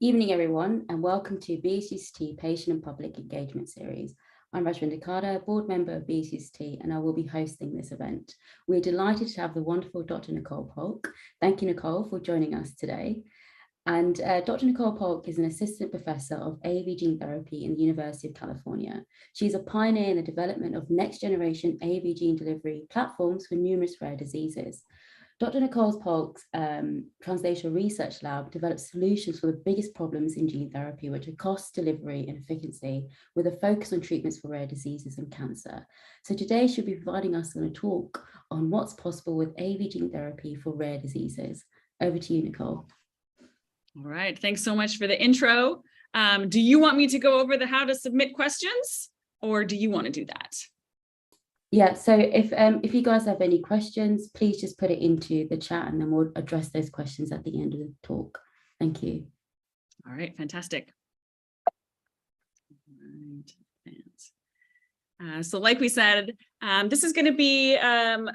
Evening, everyone, and welcome to BSGCT Patient and Public Engagement Series. I'm Rajman Dakada, board member of BSGCT, and I will be hosting this event. We're delighted to have the wonderful Dr. Nicole Paulk. Thank you, Nicole, for joining us today. And Dr. Nicole Paulk is an assistant professor of AAV gene therapy in the University of California. She's a pioneer in the development of next generation AAV gene delivery platforms for numerous rare diseases. Dr. Nicole Paulk's translational research lab develops solutions for the biggest problems in gene therapy, which are cost, delivery, and efficiency, with a focus on treatments for rare diseases and cancer. So today she'll be providing us with a talk on what's possible with AAV gene therapy for rare diseases. Over to you, Nicole. All right, thanks so much for the intro. Do you want me to go over the how to submit questions, or do you want to do that? Yeah, so if you guys have any questions, please just put it into the chat and then we'll address those questions at the end of the talk. Thank you. All right, fantastic. So like we said, this is going to be a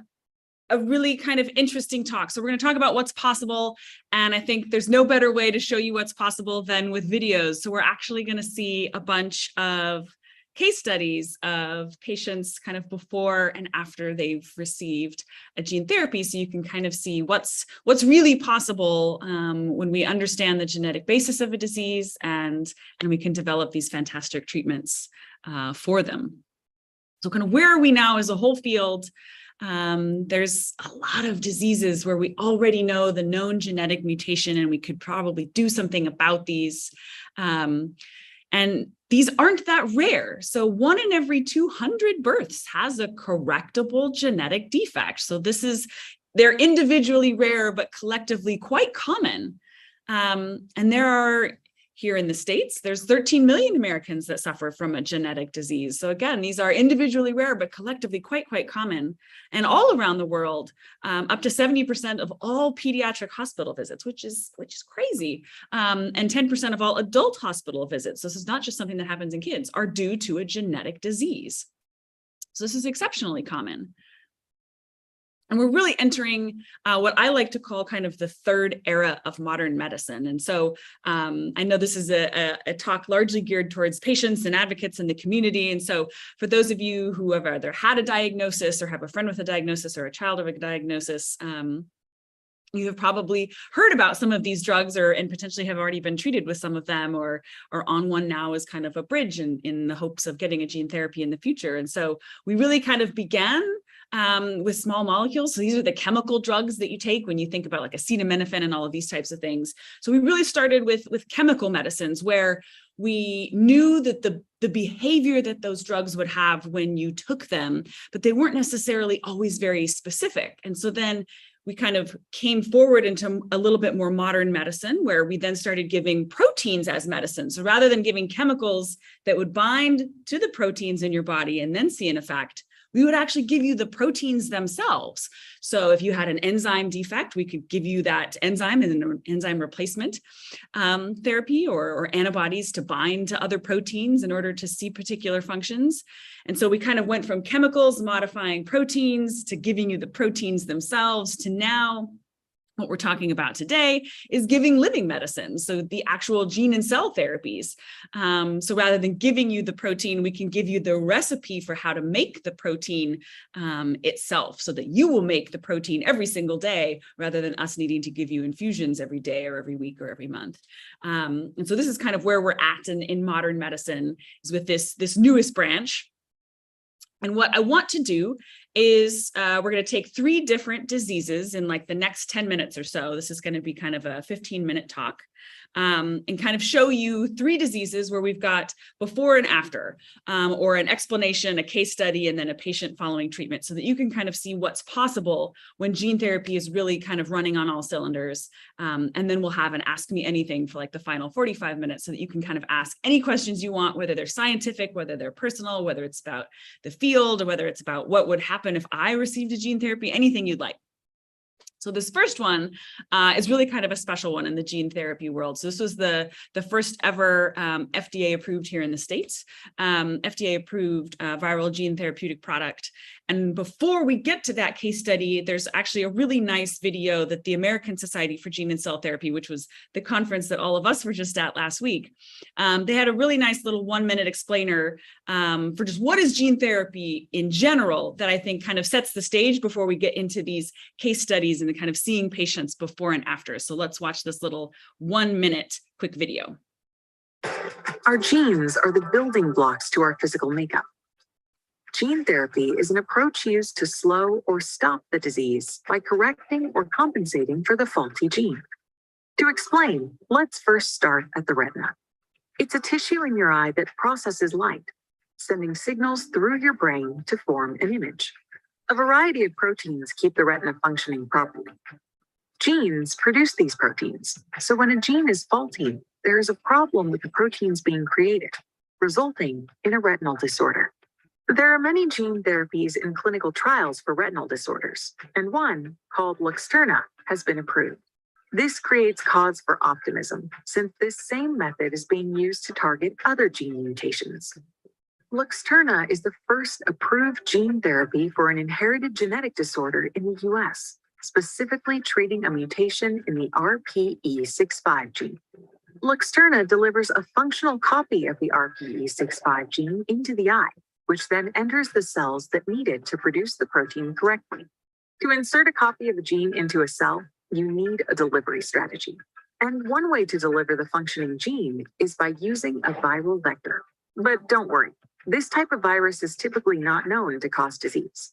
really kind of interesting talk. So we're going to talk about what's possible. And I think there's no better way to show you what's possible than with videos. So we're actually going to see a bunch of case studies of patients kind of before and after they've received a gene therapy, so you can kind of see what's really possible when we understand the genetic basis of a disease, and we can develop these fantastic treatments for them. So kind of where are we now as a whole field? There's a lot of diseases where we already know the known genetic mutation, and we could probably do something about these. And these aren't that rare. So 1 in every 200 births has a correctable genetic defect. So they're individually rare, but collectively quite common. And there are, here in the States, there's 13 million Americans that suffer from a genetic disease. So again, these are individually rare, but collectively quite common. And all around the world, up to 70% of all pediatric hospital visits, which is crazy, and 10% of all adult hospital visits, so this is not just something that happens in kids, are due to a genetic disease. So this is exceptionally common. And we're really entering what I like to call kind of the third era of modern medicine. And so I know this is a talk largely geared towards patients and advocates in the community. And so for those of you who have either had a diagnosis or have a friend with a diagnosis or a child of a diagnosis, you have probably heard about some of these drugs and potentially have already been treated with some of them or on one now as kind of a bridge in the hopes of getting a gene therapy in the future. And so we really kind of began with small molecules. So these are the chemical drugs that you take when you think about like acetaminophen and all of these types of things. So we really started with chemical medicines, where we knew that the behavior that those drugs would have when you took them, but they weren't necessarily always very specific. And so then we kind of came forward into a little bit more modern medicine, where we then started giving proteins as medicine. So rather than giving chemicals that would bind to the proteins in your body and then see an effect, we would actually give you the proteins themselves. So if you had an enzyme defect, we could give you that enzyme and an enzyme replacement therapy or antibodies to bind to other proteins in order to see particular functions. And so we kind of went from chemicals modifying proteins to giving you the proteins themselves to now what we're talking about today is giving living medicines, so the actual gene and cell therapies. So rather than giving you the protein, we can give you the recipe for how to make the protein itself, so that you will make the protein every single day, rather than us needing to give you infusions every day or every week or every month. And so this is kind of where we're at in modern medicine, is with this newest branch. And what I want to do is we're going to take 3 different diseases in like the next 10 minutes or so. This is going to be kind of a 15-minute talk, and kind of show you 3 diseases where we've got before and after, or an explanation, a case study, and then a patient following treatment, so that you can kind of see what's possible when gene therapy is really kind of running on all cylinders. And then we'll have an Ask Me Anything for like the final 45 minutes, so that you can kind of ask any questions you want, whether they're scientific, whether they're personal, whether it's about the field, or whether it's about what would happen if I received a gene therapy, anything you'd like. So this first one is really kind of a special one in the gene therapy world. So this was the first ever FDA approved here in the States, FDA approved viral gene therapeutic product. And before we get to that case study, there's actually a really nice video that the American Society for Gene and Cell Therapy, which was the conference that all of us were just at last week, they had a really nice little 1-minute explainer for just what is gene therapy in general that I think kind of sets the stage before we get into these case studies and the kind of seeing patients before and after. So let's watch this little 1-minute quick video. Our genes are the building blocks to our physical makeup. Gene therapy is an approach used to slow or stop the disease by correcting or compensating for the faulty gene. To explain, let's first start at the retina. It's a tissue in your eye that processes light, sending signals through your brain to form an image. A variety of proteins keep the retina functioning properly. Genes produce these proteins, so when a gene is faulty, there is a problem with the proteins being created, resulting in a retinal disorder. There are many gene therapies in clinical trials for retinal disorders, and one, called Luxturna, has been approved. This creates cause for optimism, since this same method is being used to target other gene mutations. Luxturna is the first approved gene therapy for an inherited genetic disorder in the US, specifically treating a mutation in the RPE65 gene. Luxturna delivers a functional copy of the RPE65 gene into the eye, which then enters the cells that need it to produce the protein correctly. To insert a copy of a gene into a cell, you need a delivery strategy. And one way to deliver the functioning gene is by using a viral vector. But don't worry, this type of virus is typically not known to cause disease.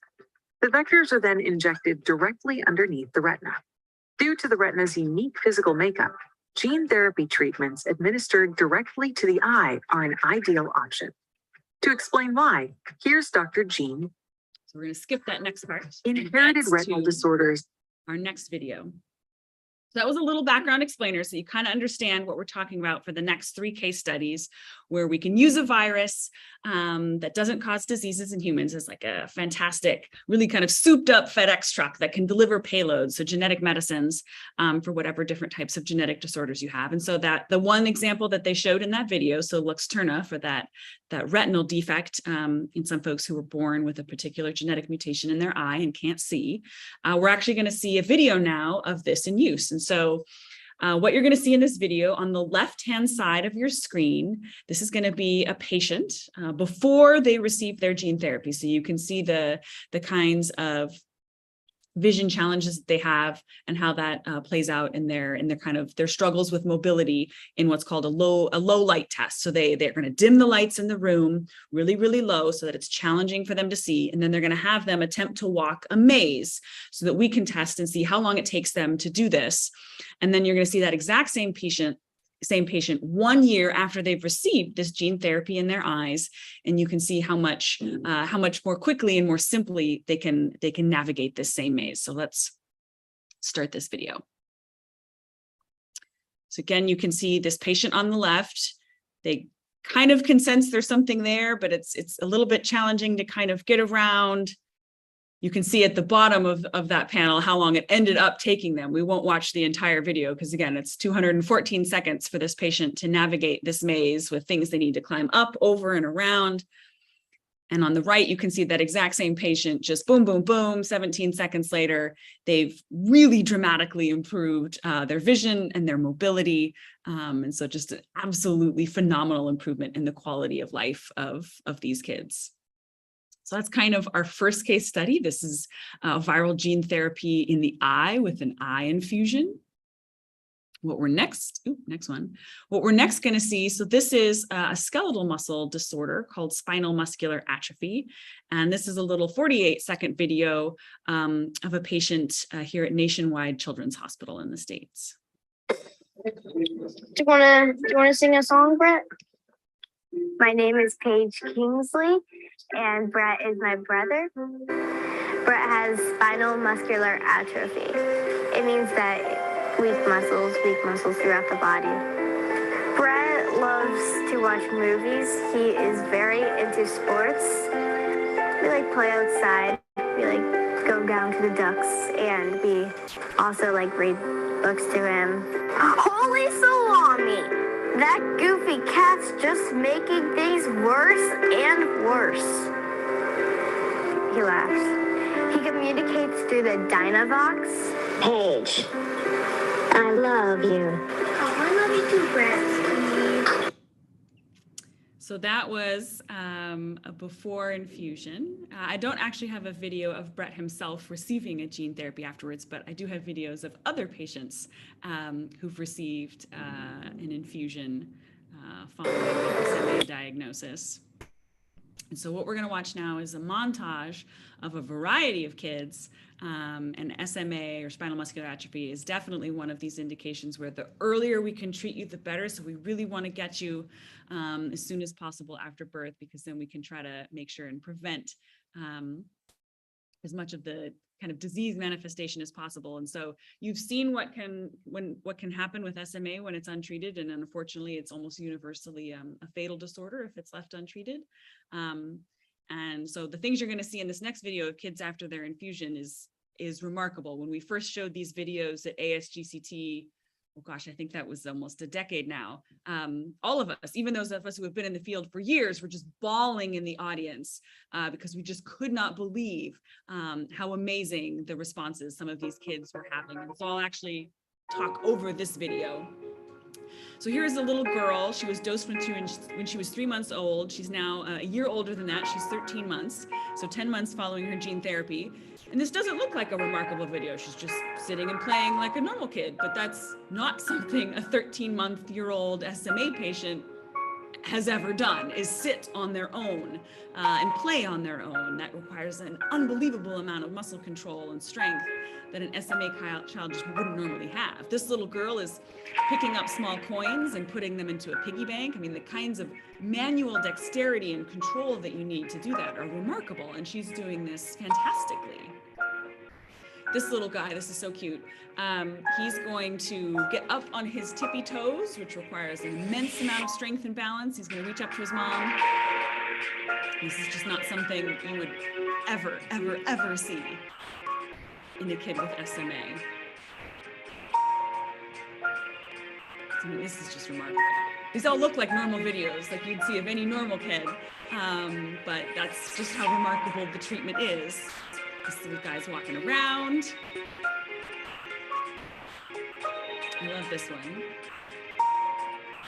The vectors are then injected directly underneath the retina. Due to the retina's unique physical makeup, gene therapy treatments administered directly to the eye are an ideal option. To explain why, here's Dr. Jean. So we're going to skip that next part. Inherited retinal disorders. Our next video. So that was a little background explainer, so you kind of understand what we're talking about for the next 3 case studies, where we can use a virus that doesn't cause diseases in humans as like a fantastic, really kind of souped up FedEx truck that can deliver payloads, so genetic medicines for whatever different types of genetic disorders you have. And so that the one example that they showed in that video, so Luxturna for that retinal defect in some folks who were born with a particular genetic mutation in their eye and can't see, we're actually going to see a video now of this in use. And so what you're going to see in this video on the left-hand side of your screen, this is going to be a patient before they receive their gene therapy. So you can see the kinds of vision challenges that they have and how that plays out in their kind of their struggles with mobility in what's called a low light test. So they're going to dim the lights in the room really, really low so that it's challenging for them to see. And then they're going to have them attempt to walk a maze so that we can test and see how long it takes them to do this. And then you're going to see that exact same patient 1 year after they've received this gene therapy in their eyes, and you can see how much more quickly and more simply they can navigate this same maze. So let's start this video. So again, you can see this patient on the left. They kind of can sense there's something there, but it's a little bit challenging to kind of get around. You can see at the bottom of that panel how long it ended up taking them. We won't watch the entire video because, again, it's 214 seconds for this patient to navigate this maze with things they need to climb up, over, and around. And on the right, you can see that exact same patient, just boom, boom, boom, 17 seconds later, they've really dramatically improved their vision and their mobility. And so just an absolutely phenomenal improvement in the quality of life of these kids. So that's kind of our first case study. This is viral gene therapy in the eye with an eye infusion. What we're next going to see, so this is a skeletal muscle disorder called spinal muscular atrophy. And this is a little 48-second video of a patient here at Nationwide Children's Hospital in the States. Do you wanna sing a song, Brett? My name is Paige Kingsley, and Brett is my brother. Brett has spinal muscular atrophy. It means that weak muscles throughout the body. Brett loves to watch movies. He is very into sports. We like play outside. We like go down to the ducks, and we also like read books to him. Holy salami! That goofy cat's just making things worse and worse. He laughs. He communicates through the Dynavox. Paulk. I love you. Oh, I love you too, Brett. So that was a before infusion. I don't actually have a video of Brett himself receiving a gene therapy afterwards, but I do have videos of other patients who've received an infusion following the SMA diagnosis. And so what we're going to watch now is a montage of a variety of kids, and SMA or spinal muscular atrophy is definitely one of these indications where the earlier we can treat you, the better. So we really want to get you as soon as possible after birth, because then we can try to make sure and prevent as much of the kind of disease manifestation as possible. And so you've seen what can happen with SMA when it's untreated, and unfortunately it's almost universally a fatal disorder if it's left untreated. And so the things you're going to see in this next video of kids after their infusion is remarkable. When we first showed these videos at ASGCT, oh gosh, I think that was almost a decade now. All of us, even those of us who have been in the field for years, were just bawling in the audience because we just could not believe how amazing the responses some of these kids were having. And so I'll actually talk over this video. So here's a little girl. She was dosed when she was 3 months old. She's now a year older than that. She's 13 months, so 10 months following her gene therapy. And this doesn't look like a remarkable video. She's just sitting and playing like a normal kid, but that's not something a 13-month-year-old SMA patient has ever done, is sit on their own and play on their own. That requires an unbelievable amount of muscle control and strength that an SMA child just wouldn't normally have. This little girl is picking up small coins and putting them into a piggy bank. I mean, the kinds of manual dexterity and control that you need to do that are remarkable, and she's doing this fantastically. This little guy, this is so cute. He's going to get up on his tippy toes, which requires an immense amount of strength and balance. He's going to reach up to his mom. This is just not something you would ever, ever, ever see in a kid with SMA. I mean, this is just remarkable. These all look like normal videos, like you'd see of any normal kid, but that's just how remarkable the treatment is. This little guy's walking around. I love this one.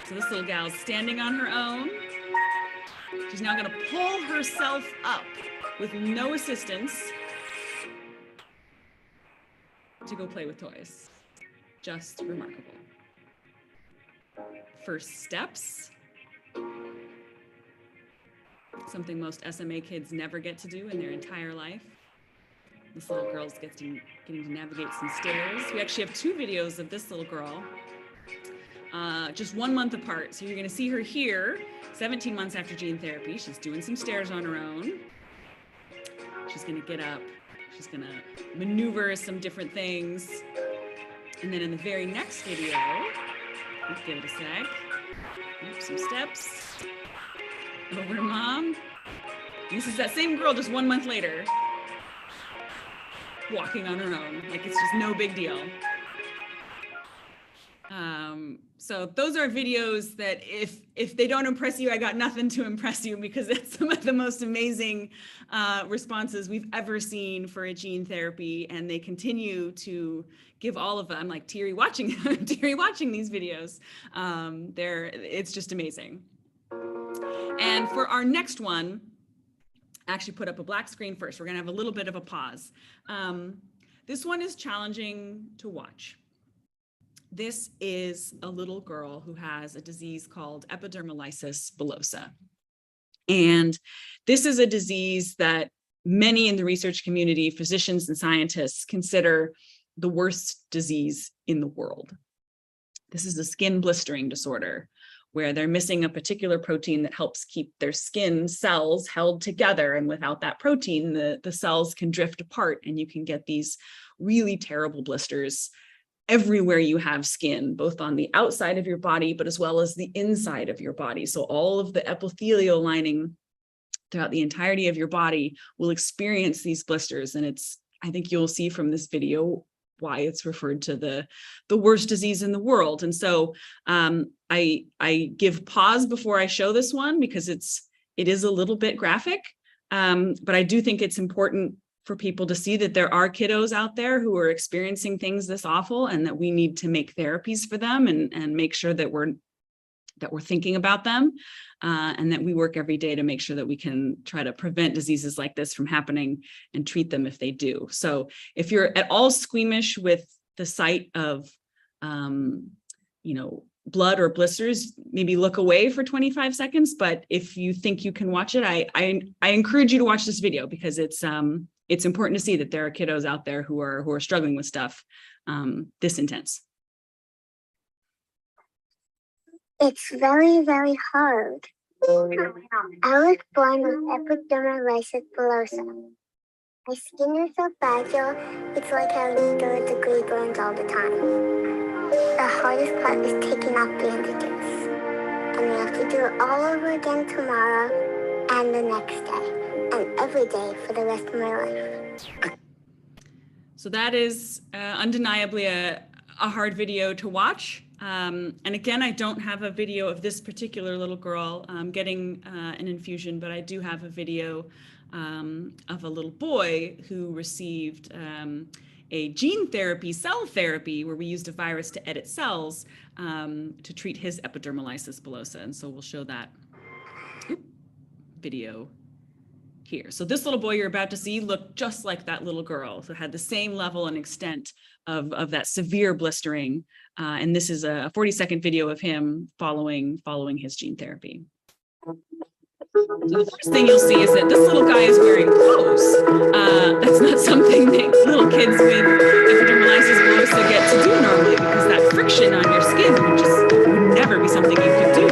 So this little gal's standing on her own. She's now going to pull herself up with no assistance to go play with toys. Just remarkable. First steps. Something most SMA kids never get to do in their entire life. This little girl's getting to navigate some stairs. We actually have 2 videos of this little girl, just 1 month apart. So you're going to see her here, 17 months after gene therapy. She's doing some stairs on her own. She's going to get up. She's going to maneuver some different things. And then in the very next video, let's give it a sec. Oops, some steps. Over to mom. This is that same girl just 1 month later, walking on her own, like it's just no big deal. So those are videos that if they don't impress you, I got nothing to impress you, because it's some of the most amazing responses we've ever seen for a gene therapy, and they continue to give all of them. I'm like teary watching these videos. It's just amazing. And for our next one, actually put up a black screen first. We're going to have a little bit of a pause. This one is challenging to watch. This is a little girl who has a disease called epidermolysis bullosa. And this is a disease that many in the research community, physicians and scientists, consider the worst disease in the world. This is a skin blistering disorder where they're missing a particular protein that helps keep their skin cells held together. And without that protein, the cells can drift apart, and you can get these really terrible blisters everywhere you have skin, both on the outside of your body, but as well as the inside of your body. So all of the epithelial lining throughout the entirety of your body will experience these blisters. And I think you'll see from this video why it's referred to the worst disease in the world. And so I give pause before I show this one, because it is a little bit graphic. But I do think it's important for people to see that there are kiddos out there who are experiencing things this awful, and that we need to make therapies for them and make sure that we're thinking about them, and that we work every day to make sure that we can try to prevent diseases like this from happening and treat them if they do. So if you're at all squeamish with the sight of, blood or blisters, maybe look away for 25 seconds. But if you think you can watch it, I encourage you to watch this video, because it's important to see that there are kiddos out there who are struggling with stuff this intense. It's very, very hard. I was born with epidermolysis bullosa. My skin is so fragile, it's like having third-degree burns all the time. The hardest part is taking off bandages. And we have to do it all over again tomorrow and the next day and every day for the rest of my life. So that is undeniably a hard video to watch. And again, I don't have a video of this particular little girl getting an infusion, but I do have a video of a little boy who received a gene therapy, cell therapy, where we used a virus to edit cells to treat his epidermolysis bullosa. And so we'll show that video here. So this little boy you're about to see looked just like that little girl. So it had the same level and extent of that severe blistering. And this is a 40-second video of him following his gene therapy. So the first thing you'll see is that this little guy is wearing clothes. That's not something that little kids with epidermolysis bullosa get to do normally, because that friction on your skin would never be something you could do.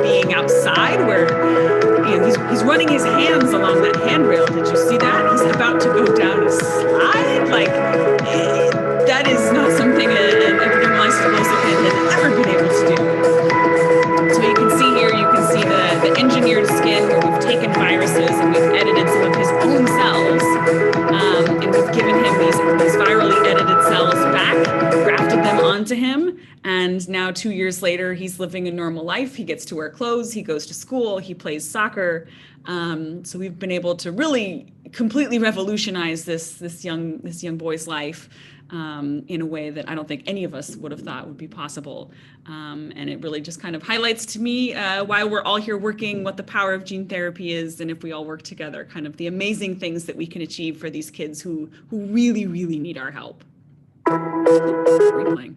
Being outside where he's running his hands along that handrail. Did you see that? He's about to go down a slide. Like, that is not something an epidermolysis bullosa kid has ever been able to do. So you can see here, you can see the engineered skin where we've taken viruses and we've edited some of his own cells, and we've given him these virally edited cells back, grafted them onto him, and now 2 years later, he's living a normal life. He gets to wear clothes, he goes to school, he plays soccer. So we've been able to really completely revolutionize this young boy's life in a way that I don't think any of us would have thought would be possible. And it really just kind of highlights to me why we're all here working, what the power of gene therapy is, and if we all work together, kind of the amazing things that we can achieve for these kids who really, really need our help. Replaying.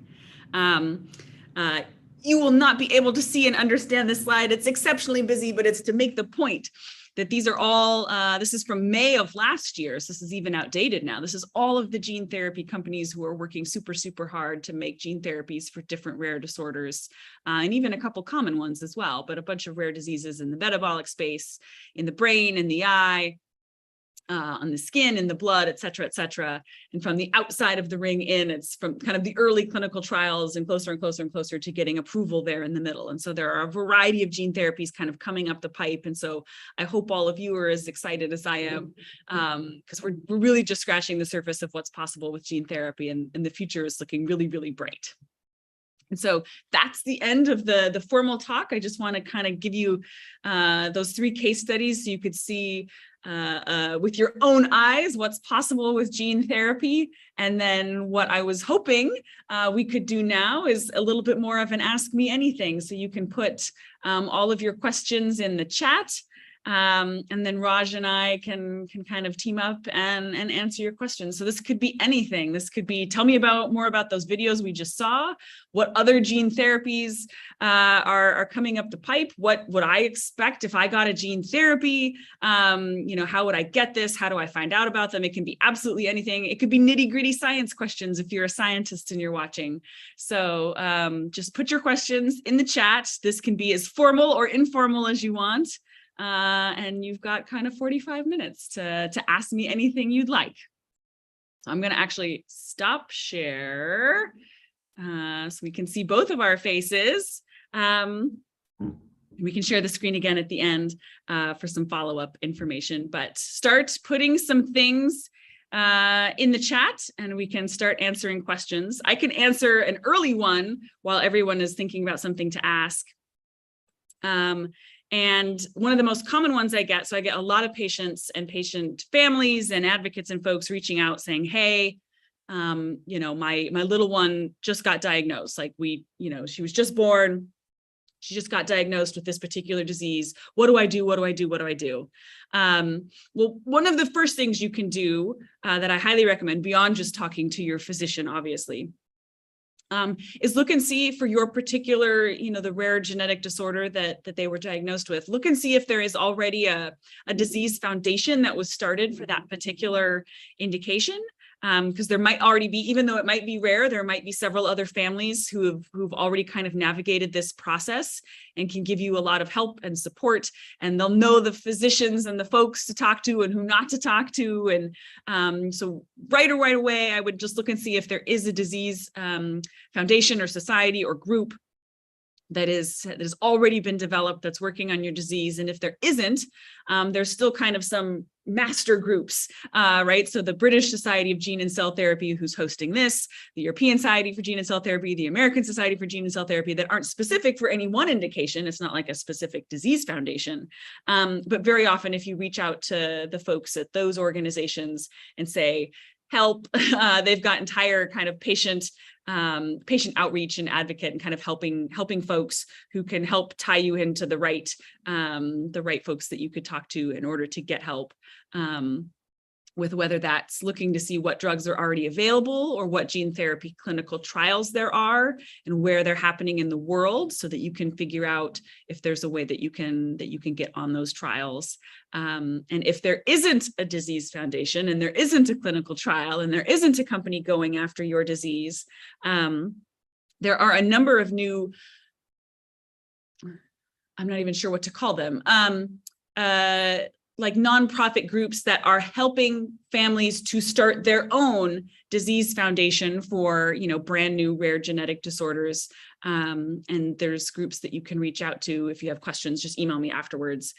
You will not be able to see and understand this slide. It's exceptionally busy, but it's to make the point that these are all, this is from May of last year, so this is even outdated now. This is all of the gene therapy companies who are working super, super hard to make gene therapies for different rare disorders, and even a couple common ones as well, but a bunch of rare diseases in the metabolic space, in the brain, in the eye, on the skin, in the blood, et cetera, and from the outside of the ring in, it's from kind of the early clinical trials and closer and closer and closer to getting approval there in the middle. And so there are a variety of gene therapies kind of coming up the pipe. And so I hope all of you are as excited as I am, because we're really just scratching the surface of what's possible with gene therapy, and the future is looking really, really bright. And so that's the end of the formal talk. I just want to kind of give you those 3 case studies so you could see with your own eyes what's possible with gene therapy. And then what I was hoping we could do now is a little bit more of an Ask Me Anything. So you can put all of your questions in the chat. And then Raj and I can kind of team up and answer your questions. So this could be anything. This could be, tell me more about those videos we just saw. What other gene therapies are coming up the pipe? What would I expect if I got a gene therapy? How would I get this? How do I find out about them? It can be absolutely anything. It could be nitty-gritty science questions if you're a scientist and you're watching. So just put your questions in the chat. This can be as formal or informal as you want. And you've got kind of 45 minutes to ask me anything you'd like. So I'm going to actually stop share so we can see both of our faces. We can share the screen again at the end for some follow-up information, but start putting some things in the chat and we can start answering questions. I can answer an early one while everyone is thinking about something to ask. And one of the most common ones I get, so I get a lot of patients and patient families and advocates and folks reaching out saying, hey, you know, my little one just got diagnosed. Like she was just born. She just got diagnosed with this particular disease. What do I do? What do I do? What do I do? Well, one of the first things you can do that I highly recommend, beyond just talking to your physician, obviously, is look and see for your particular, the rare genetic disorder that they were diagnosed with. Look and see if there is already a disease foundation that was started for that particular indication. Because there might already be, even though it might be rare, there might be several other families who've already kind of navigated this process and can give you a lot of help and support, and they'll know the physicians and the folks to talk to and who not to talk to. And so right away, I would just look and see if there is a disease foundation or society or group that has already been developed that's working on your disease. And if there isn't, there's still kind of some master groups, right? So the British Society of Gene and Cell Therapy, who's hosting this, the European Society for Gene and Cell Therapy, the American Society for Gene and Cell Therapy, that aren't specific for any one indication. It's not like a specific disease foundation. But very often, if you reach out to the folks at those organizations and say, help, they've got entire kind of patient outreach and advocate and kind of helping folks who can help tie you into the right folks that you could talk to in order to get help with whether that's looking to see what drugs are already available or what gene therapy clinical trials there are and where they're happening in the world, so that you can figure out if there's a way that you can get on those trials. And if there isn't a disease foundation and there isn't a clinical trial and there isn't a company going after your disease, there are a number of new, I'm not even sure what to call them, like nonprofit groups that are helping families to start their own disease foundation for, brand new rare genetic disorders. And there's groups that you can reach out to. If you have questions, just email me afterwards.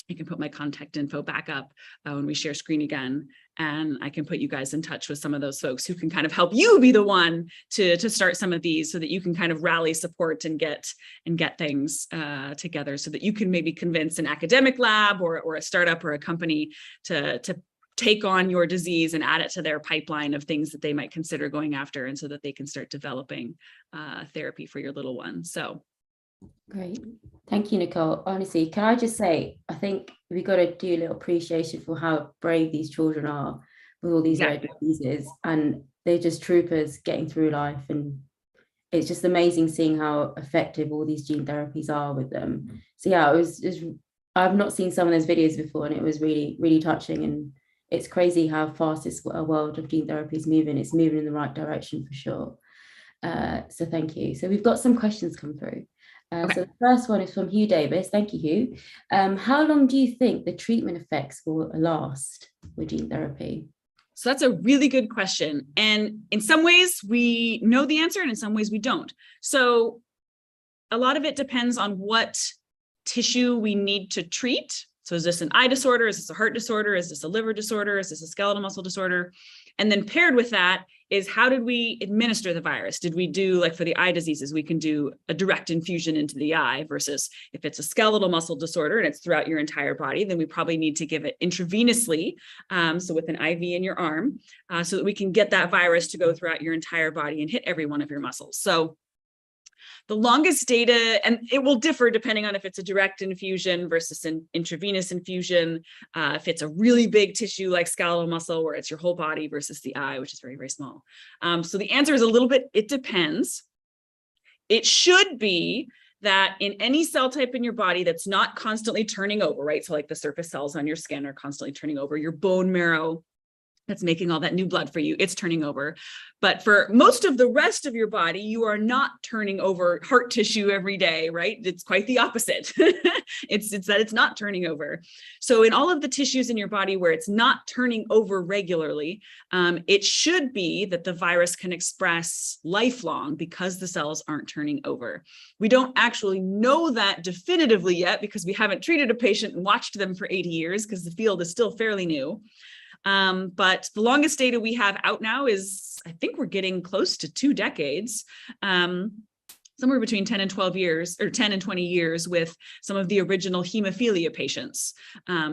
I can put my contact info back up when we share screen again, and I can put you guys in touch with some of those folks who can kind of help you be the one to start some of these, so that you can kind of rally support and get things together, so that you can maybe convince an academic lab or a startup or a company to take on your disease and add it to their pipeline of things that they might consider going after, and so that they can start developing therapy for your little one. So. Great. Thank you, Nicole. Honestly, can I just say, I think we got to do a little appreciation for how brave these children are with all these rare diseases, and they're just troopers getting through life. And it's just amazing seeing how effective all these gene therapies are with them. So yeah, I've not seen some of those videos before, and it was really, really touching. And it's crazy how fast this world of gene therapy is moving. It's moving in the right direction for sure. So thank you. So we've got some questions come through. Okay. So the first one is from Hugh Davis. Thank you, Hugh. How long do you think the treatment effects will last with gene therapy? So that's a really good question. And in some ways we know the answer, and in some ways we don't. So a lot of it depends on what tissue we need to treat. So is this an eye disorder? Is this a heart disorder? Is this a liver disorder? Is this a skeletal muscle disorder? And then paired with that is, how did we administer the virus? Did we do, like for the eye diseases, we can do a direct infusion into the eye, versus if it's a skeletal muscle disorder and it's throughout your entire body, then we probably need to give it intravenously. So with an IV in your arm, so that we can get that virus to go throughout your entire body and hit every one of your muscles. So the longest data, and it will differ depending on if it's a direct infusion versus an intravenous infusion, if it's a really big tissue like skeletal muscle where it's your whole body, versus the eye, which is very, very small. So the answer is a little bit, it depends. It should be that in any cell type in your body that's not constantly turning over, right? So like the surface cells on your skin are constantly turning over, your bone marrow that's making all that new blood for you, it's turning over. But for most of the rest of your body, you are not turning over heart tissue every day, right? It's quite the opposite. It's that it's not turning over. So in all of the tissues in your body where it's not turning over regularly, it should be that the virus can express lifelong because the cells aren't turning over. We don't actually know that definitively yet, because we haven't treated a patient and watched them for 80 years, because the field is still fairly new. But the longest data we have out now is, I think we're getting close to 2 decades. somewhere between 10 and 12 years, or 10 and 20 years, with some of the original hemophilia patients.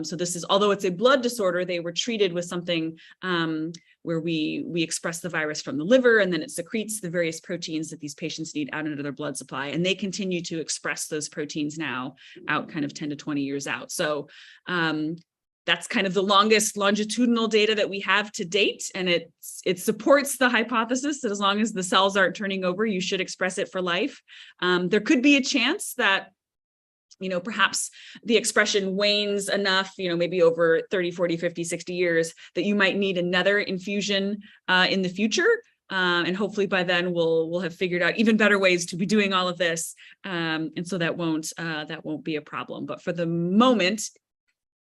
So this is, although it's a blood disorder, they were treated with something where we express the virus from the liver, and then it secretes the various proteins that these patients need out into their blood supply. And they continue to express those proteins now out kind of 10 to 20 years out. So that's kind of the longest longitudinal data that we have to date. And it supports the hypothesis that as long as the cells aren't turning over, you should express it for life. There could be a chance that, perhaps the expression wanes enough, maybe over 30, 40, 50, 60 years, that you might need another infusion in the future. And hopefully by then we'll have figured out even better ways to be doing all of this. And so that won't be a problem. But for the moment,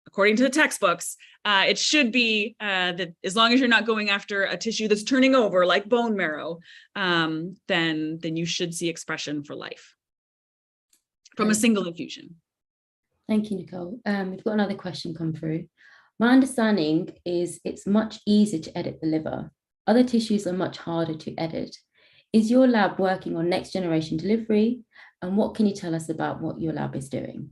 according to the textbooks, it should be that as long as you're not going after a tissue that's turning over like bone marrow, then you should see expression for life from a single infusion. Thank you, Nicole. We've got another question come through. My understanding is it's much easier to edit the liver. Other tissues are much harder to edit. Is your lab working on next generation delivery? And what can you tell us about what your lab is doing?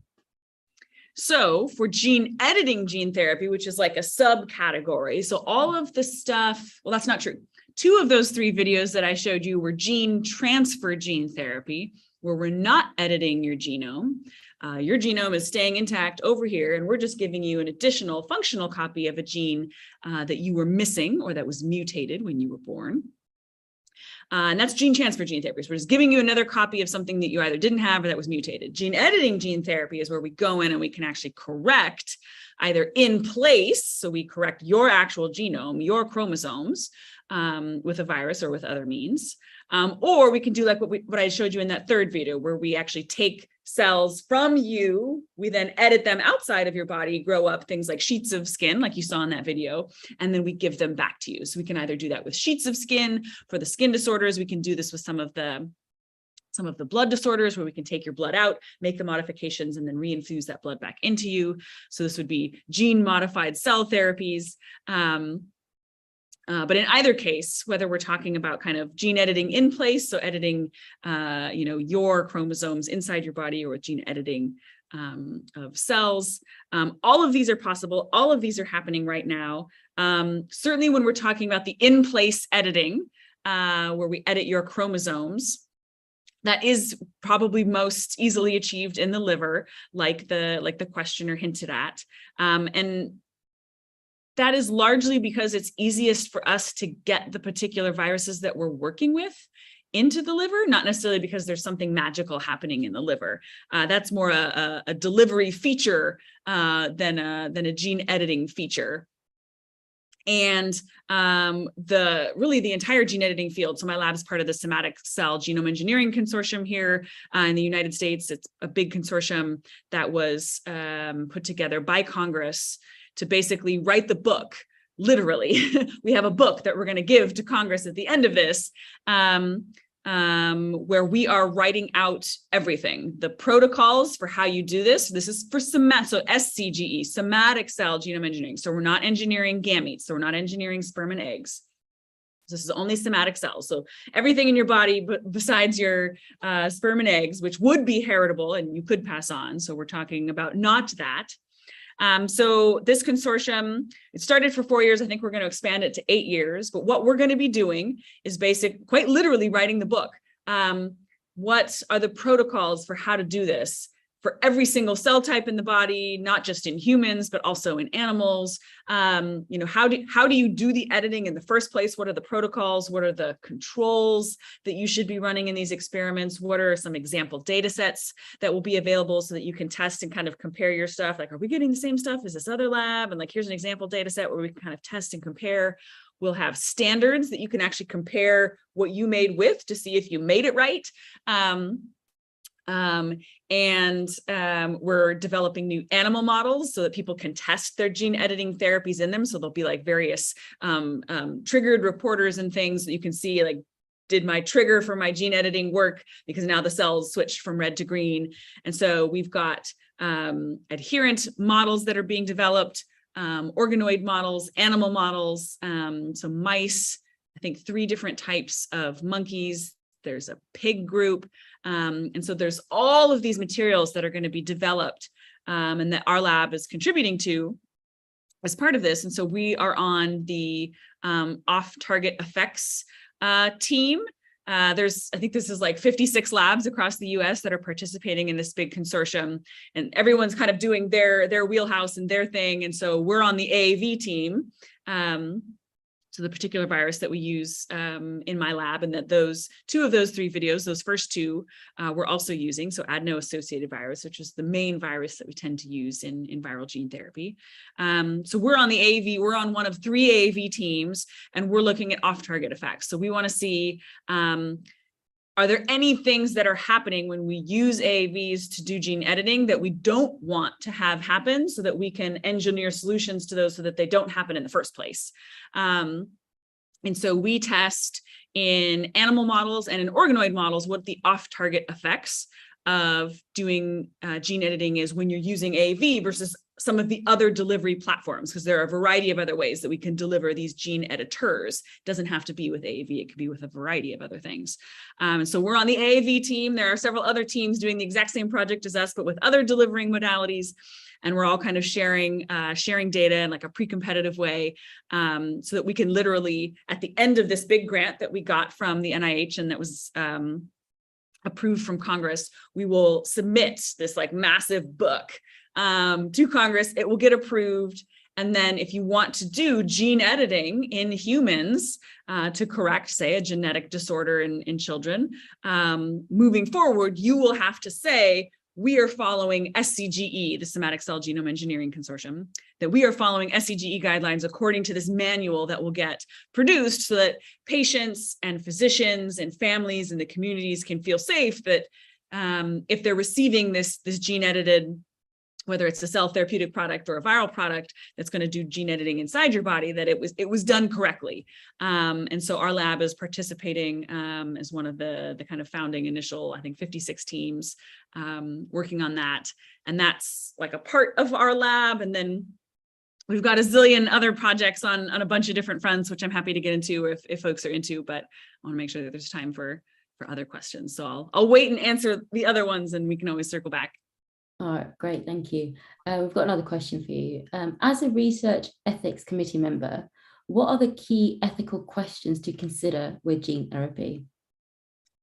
So for gene editing gene therapy, which is like a subcategory, so all of the stuff, well, that's not true. 2 of those 3 videos that I showed you were gene transfer gene therapy, where we're not editing your genome. Your genome is staying intact over here, and we're just giving you an additional functional copy of a gene that you were missing or that was mutated when you were born. And that's gene transfer gene therapy. So we're just giving you another copy of something that you either didn't have or that was mutated. Gene editing gene therapy is where we go in and we can actually correct either in place. So we correct your actual genome, your chromosomes, with a virus or with other means. Or we can do like what I showed you in that 3rd video, where we actually take cells from you, we then edit them outside of your body, grow up things like sheets of skin, like you saw in that video, and then we give them back to you. So we can either do that with sheets of skin for the skin disorders. We can do this with some of the blood disorders, where we can take your blood out, make the modifications, and then reinfuse that blood back into you. So this would be gene modified cell therapies. But in either case, whether we're talking about kind of gene editing in place, so editing, your chromosomes inside your body, or gene editing of cells, all of these are possible. All of these are happening right now. Certainly when we're talking about the in-place editing, where we edit your chromosomes, that is probably most easily achieved in the liver, like the questioner hinted at. And that is largely because it's easiest for us to get the particular viruses that we're working with into the liver, not necessarily because there's something magical happening in the liver. That's more a delivery feature than a gene editing feature. And the entire gene editing field. So my lab is part of the Somatic Cell Genome Engineering Consortium here in the United States. It's a big consortium that was put together by Congress to basically write the book. Literally, we have a book that we're going to give to Congress at the end of this, where we are writing out everything, the protocols for how you do this. This is for SCGE, Somatic Cell Genome Engineering. So we're not engineering gametes, so we're not engineering sperm and eggs. This is only somatic cells. So everything in your body besides your sperm and eggs, which would be heritable and you could pass on. So we're talking about not that. So this consortium, it started for 4 years. I think we're going to expand it to 8 years. But what we're going to be doing is quite literally writing the book. What are the protocols for how to do this for every single cell type in the body, not just in humans, but also in animals? How do you do the editing in the first place? What are the protocols? What are the controls that you should be running in these experiments? What are some example data sets that will be available so that you can test and kind of compare your stuff? Like, are we getting the same stuff as this other lab? And like, here's an example data set where we can kind of test and compare. We'll have standards that you can actually compare what you made with to see if you made it right. We're developing new animal models so that people can test their gene editing therapies in them. So there'll be like various triggered reporters and things that you can see, like, did my trigger for my gene editing work? Because now the cells switched from red to green. And so we've got adherent models that are being developed, organoid models, animal models, so mice, I think 3 different types of monkeys, there's a pig group. And so there's all of these materials that are going to be developed and that our lab is contributing to as part of this. And so we are on the off-target effects team. I think this is like 56 labs across the US that are participating in this big consortium, and everyone's kind of doing their wheelhouse and their thing. And so we're on the AAV team. So the particular virus that we use in my lab, and that two of those three videos, those first two, we're also using. So adeno-associated virus, which is the main virus that we tend to use in viral gene therapy. So we're on the AAV, we're on one of 3 AAV teams, and we're looking at off-target effects. So we want to see, are there any things that are happening when we use AAVs to do gene editing that we don't want to have happen, so that we can engineer solutions to those so that they don't happen in the first place? And so we test in animal models and in organoid models what the off-target effects of doing gene editing is when you're using AAV versus some of the other delivery platforms, because there are a variety of other ways that we can deliver these gene editors. It doesn't have to be with AAV, it could be with a variety of other things. And so we're on the AAV team. There are several other teams doing the exact same project as us, but with other delivering modalities. And we're all kind of sharing data in like a pre-competitive way, so that we can literally, at the end of this big grant that we got from the NIH and that was approved from Congress, we will submit this like massive book to Congress. It will get approved. And then if you want to do gene editing in humans to correct, say, a genetic disorder in children, moving forward, you will have to say, we are following SCGE, the Somatic Cell Genome Engineering Consortium, that we are following SCGE guidelines according to this manual that will get produced, so that patients and physicians and families and the communities can feel safe that if they're receiving this gene edited, whether it's a cell therapeutic product or a viral product that's going to do gene editing inside your body, that it was done correctly. And so our lab is participating as one of the kind of founding initial, I think, 56 teams working on that. And that's like a part of our lab. And then we've got a zillion other projects on a bunch of different fronts, which I'm happy to get into if folks are into, but I want to make sure that there's time for other questions. So I'll wait and answer the other ones, and we can always circle back. All right, great, thank you. We've got another question for you. As a research ethics committee member, what are the key ethical questions to consider with gene therapy?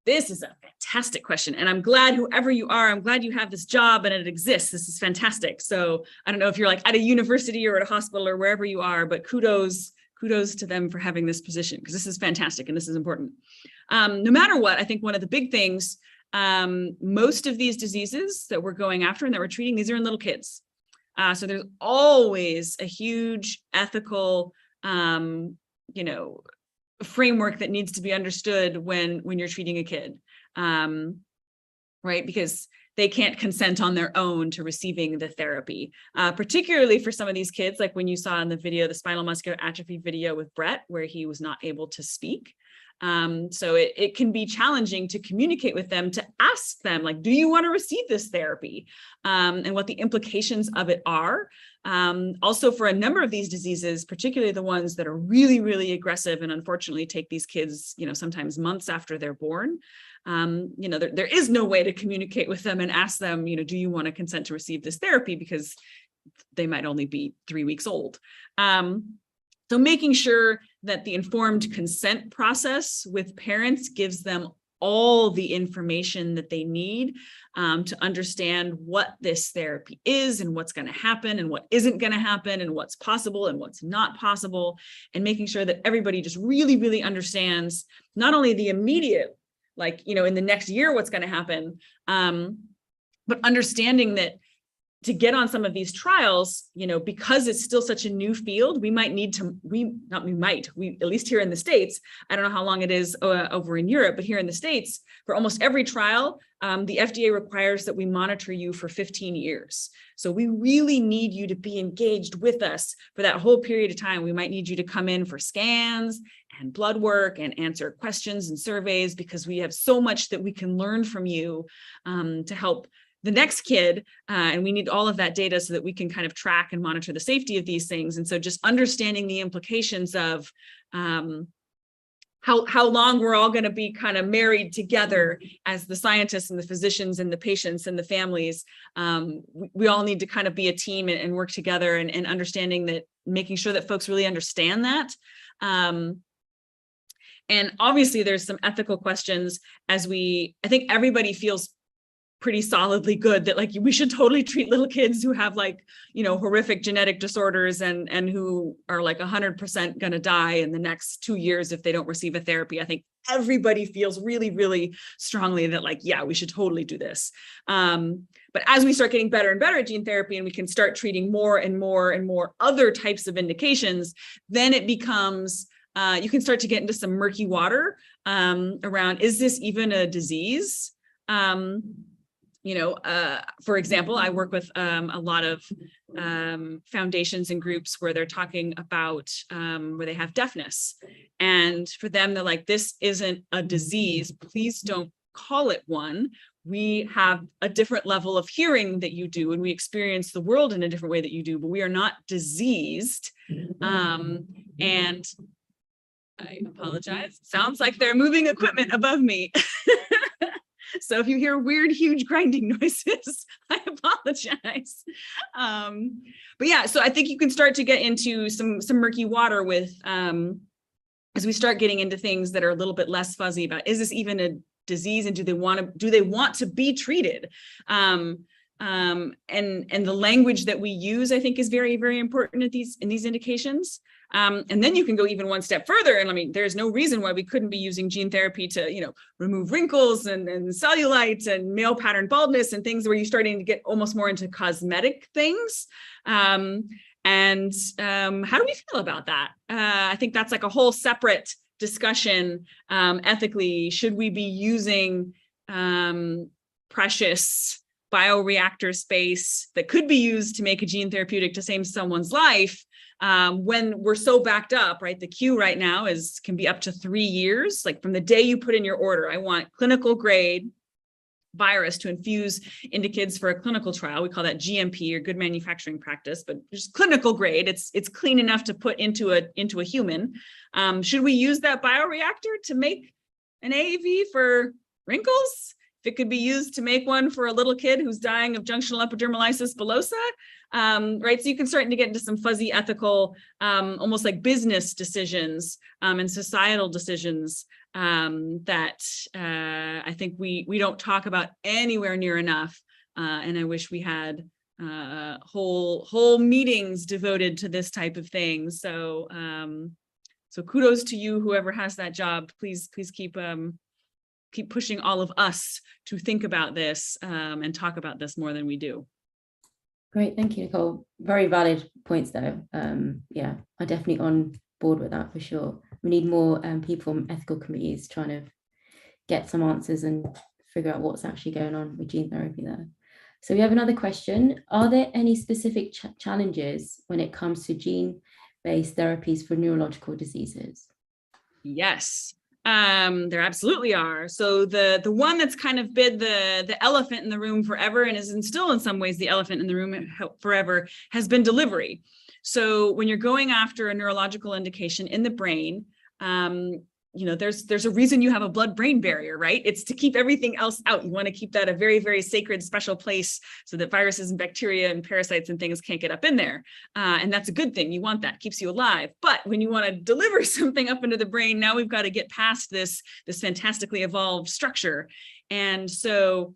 This is a fantastic question, and I'm glad, whoever you are, I'm glad you have this job and it exists. This is fantastic. So I don't know if you're like at a university or at a hospital or wherever you are, but kudos to them for having this position, because this is fantastic and this is important. No matter what, I think one of the big things, most of these diseases that we're going after and that we're treating, these are in little kids. So there's always a huge ethical, framework that needs to be understood when you're treating a kid, right? Because they can't consent on their own to receiving the therapy, particularly for some of these kids, like when you saw in the video, the spinal muscular atrophy video with Brett, where he was not able to speak. So it can be challenging to communicate with them, to ask them, like, do you want to receive this therapy? And what the implications of it are. Also, for a number of these diseases, particularly the ones that are really, really aggressive and unfortunately take these kids, sometimes months after they're born, there is no way to communicate with them and ask them, do you want to consent to receive this therapy? Because they might only be 3 weeks old. So making sure that the informed consent process with parents gives them all the information that they need to understand what this therapy is and what's going to happen and what isn't going to happen and what's possible and what's not possible, and making sure that everybody just really, really understands not only the immediate, like, in the next year, what's going to happen, but understanding that to get on some of these trials, because it's still such a new field, we at least here in the States, I don't know how long it is over in Europe, but here in the States, for almost every trial, the FDA requires that we monitor you for 15 years. So we really need you to be engaged with us for that whole period of time. We might need you to come in for scans and blood work and answer questions and surveys, because we have so much that we can learn from you to help the next kid, and we need all of that data so that we can kind of track and monitor the safety of these things. And so just understanding the implications of how long we're all going to be kind of married together as the scientists and the physicians and the patients and the families. We all need to kind of be a team and work together, and understanding that, making sure that folks really understand that. And obviously there's some ethical questions I think everybody feels pretty solidly good that, like, we should totally treat little kids who have, like, horrific genetic disorders and who are like 100% going to die in the next 2 years if they don't receive a therapy. I think everybody feels really, really strongly that, like, yeah, we should totally do this. But as we start getting better and better at gene therapy, and we can start treating more and more and more other types of indications, then it becomes, you can start to get into some murky water around, is this even a disease? For example, I work with a lot of foundations and groups where they're talking about where they have deafness. And for them, they're like, this isn't a disease. Please don't call it one. We have a different level of hearing that you do, and we experience the world in a different way that you do, but we are not diseased. And I apologize. Sounds like they're moving equipment above me. So if you hear weird, huge grinding noises, I apologize. But yeah, so I think you can start to get into some murky water with, as we start getting into things that are a little bit less fuzzy about, is this even a disease, and do they want to be treated? And the language that we use, I think, is very, very important in these indications. And then you can go even one step further. And I mean, there's no reason why we couldn't be using gene therapy to, remove wrinkles and cellulite and male pattern baldness and things where you're starting to get almost more into cosmetic things. And how do we feel about that? I think that's like a whole separate discussion. Ethically, should we be using precious bioreactor space that could be used to make a gene therapeutic to save someone's life, when we're so backed up, right? The queue right now can be up to 3 years, like from the day you put in your order. I want clinical grade virus to infuse into kids for a clinical trial. We call that GMP, or good manufacturing practice, but just clinical grade. It's clean enough to put into a human. Should we use that bioreactor to make an AAV for wrinkles? If it could be used to make one for a little kid who's dying of junctional epidermolysis bullosa, right? So you can start to get into some fuzzy ethical, almost like business decisions and societal decisions that I think we don't talk about anywhere near enough. And I wish we had whole meetings devoted to this type of thing. So so kudos to you, whoever has that job. Please keep pushing all of us to think about this and talk about this more than we do. Great, thank you, Nicole. Very valid points though. Yeah, I'm definitely on board with that for sure. We need more people from ethical committees trying to get some answers and figure out what's actually going on with gene therapy there. So we have another question. Are there any specific challenges when it comes to gene-based therapies for neurological diseases? Yes. There absolutely are. So the one that's kind of been the elephant in the room forever, and is still in some ways the elephant in the room forever, has been delivery. So when you're going after a neurological indication in the brain, there's a reason you have a blood-brain barrier, right? It's to keep everything else out. You want to keep that a very, very sacred, special place so that viruses and bacteria and parasites and things can't get up in there. And that's a good thing. You want that, keeps you alive. But when you want to deliver something up into the brain, now we've got to get past this fantastically evolved structure. And so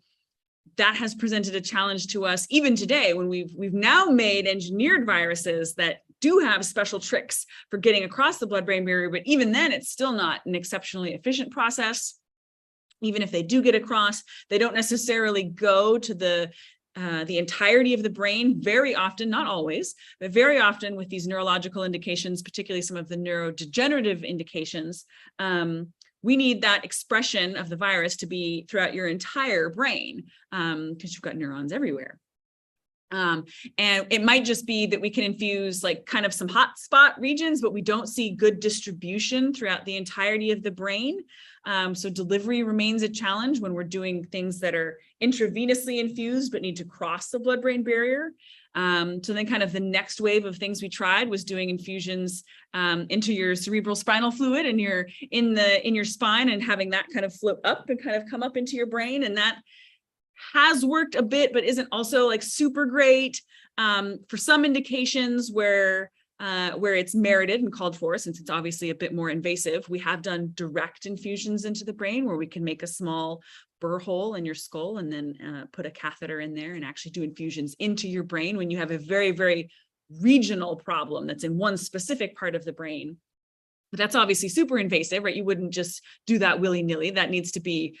that has presented a challenge to us even today, when we've now made engineered viruses that do have special tricks for getting across the blood-brain barrier, but even then it's still not an exceptionally efficient process. Even if they do get across, they don't necessarily go to the entirety of the brain very often, not always, but very often with these neurological indications, particularly some of the neurodegenerative indications, we need that expression of the virus to be throughout your entire brain because you've got neurons everywhere. And it might just be that we can infuse like kind of some hot spot regions, but we don't see good distribution throughout the entirety of the brain. So delivery remains a challenge when we're doing things that are intravenously infused, but need to cross the blood-brain barrier. So then kind of the next wave of things we tried was doing infusions into your cerebral spinal fluid and in your spine, and having that kind of float up and kind of come up into your brain. And that has worked a bit, but isn't also like super great for some indications where it's merited and called for, since it's obviously a bit more invasive. We have done direct infusions into the brain where we can make a small burr hole in your skull and then put a catheter in there and actually do infusions into your brain when you have a very, very regional problem that's in one specific part of the brain. But that's obviously super invasive, right? You wouldn't just do that willy-nilly. That needs to be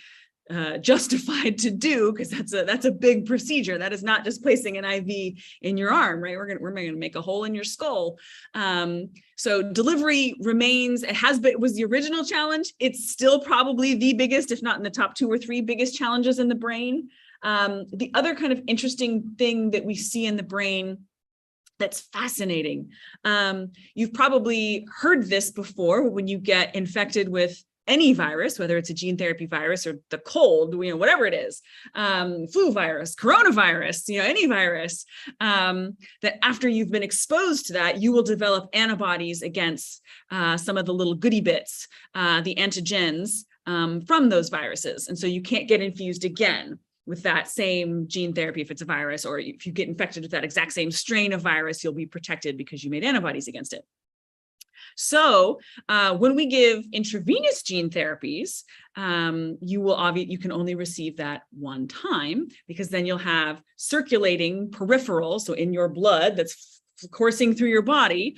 justified to do, because that's a big procedure. That is not just placing an IV in your arm, right? We're gonna make a hole in your skull. So delivery remains, it was the original challenge. It's still probably the biggest, if not in the top 2 or 3 biggest challenges in the brain. The other kind of interesting thing that we see in the brain that's fascinating. You've probably heard this before when you get infected with any virus, whether it's a gene therapy virus or the cold, whatever it is, flu virus, coronavirus, any virus, that after you've been exposed to that, you will develop antibodies against some of the little goody bits, the antigens from those viruses. And so you can't get infused again with that same gene therapy if it's a virus, or if you get infected with that exact same strain of virus, you'll be protected because you made antibodies against it. So when we give intravenous gene therapies, you can only receive that one time, because then you'll have circulating peripheral, so in your blood that's coursing through your body,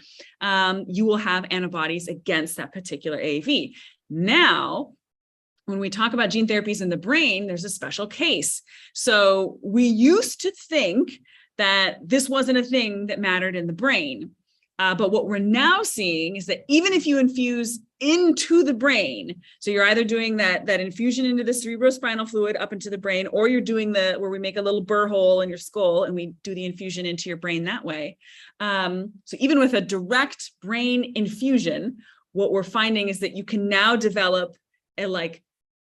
you will have antibodies against that particular AAV. Now, when we talk about gene therapies in the brain, there's a special case. So we used to think that this wasn't a thing that mattered in the brain. But what we're now seeing is that even if you infuse into the brain, so you're either doing that infusion into the cerebrospinal fluid up into the brain, or you're doing where we make a little burr hole in your skull and we do the infusion into your brain that way. So even with a direct brain infusion, what we're finding is that you can now develop a